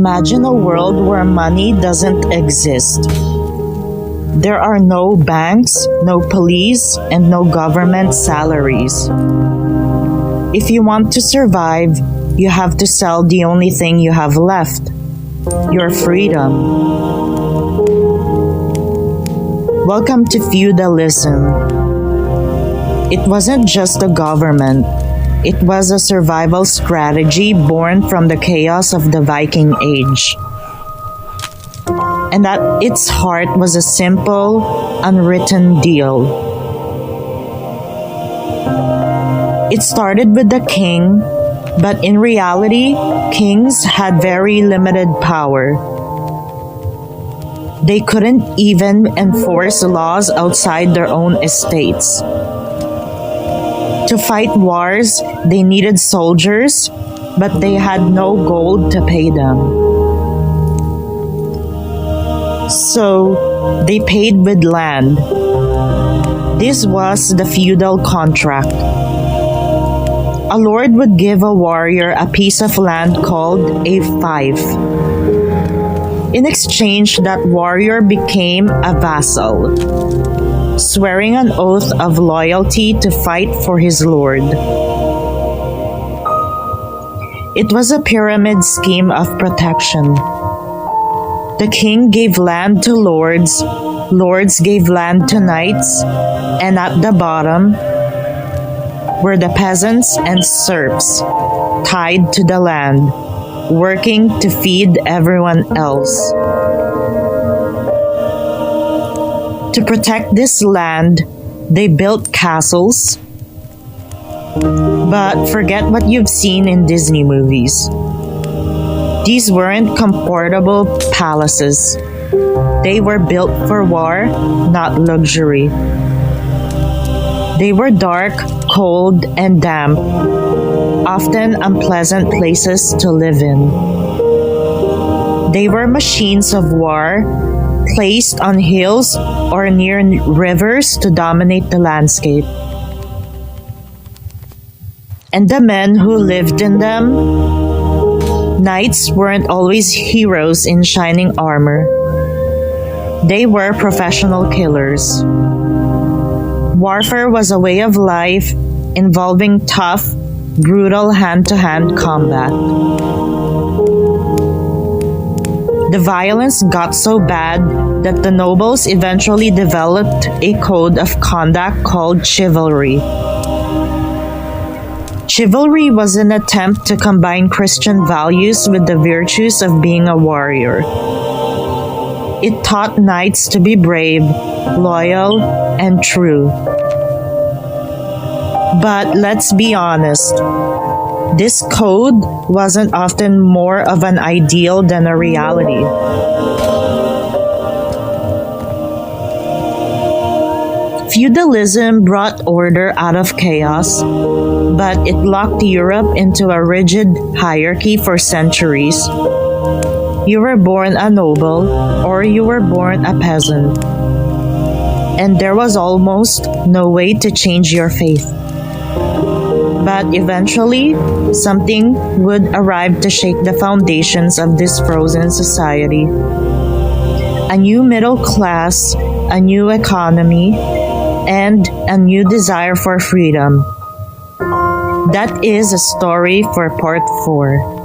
Imagine a world where money doesn't exist. There are no banks, no police, and no government salaries. If you want to survive, you have to sell the only thing you have left, your freedom. Welcome to feudalism. It wasn't just a government. It was a survival strategy born from the chaos of the Viking Age. And at its heart was a simple, unwritten deal. It started with the king, but in reality, kings had very limited power. They couldn't even enforce laws outside their own estates. To fight wars, they needed soldiers, but they had no gold to pay them. So, they paid with land. This was the Feudal Contract. A lord would give a warrior a piece of land called a fief. In exchange, that warrior became a vassal, swearing an oath of loyalty to fight for his lord. It was a pyramid scheme of protection. The king gave land to lords, lords gave land to knights, and at the bottom were the peasants and serfs, tied to the land, working to feed everyone else. To protect this land, they built castles. But forget what you've seen in Disney movies. These weren't comfortable palaces. They were built for war, not luxury. They were dark, cold, and damp, often unpleasant places to live in. They were machines of war, placed on hills or near rivers to dominate the landscape. And the men who lived in them, knights weren't always heroes in shining armor. They were professional killers. Warfare was a way of life involving tough, brutal hand-to-hand combat. The violence got so bad that the nobles eventually developed a code of conduct called chivalry. Chivalry was an attempt to combine Christian values with the virtues of being a warrior. It taught knights to be brave, loyal, and true. But let's be honest, this code wasn't often more of an ideal than a reality. Feudalism brought order out of chaos, but it locked Europe into a rigid hierarchy for centuries. You were born a noble, or you were born a peasant. And there was almost no way to change your faith. But eventually, something would arrive to shake the foundations of this frozen society. A new middle class, a new economy, and a new desire for freedom. That is a story for part 4.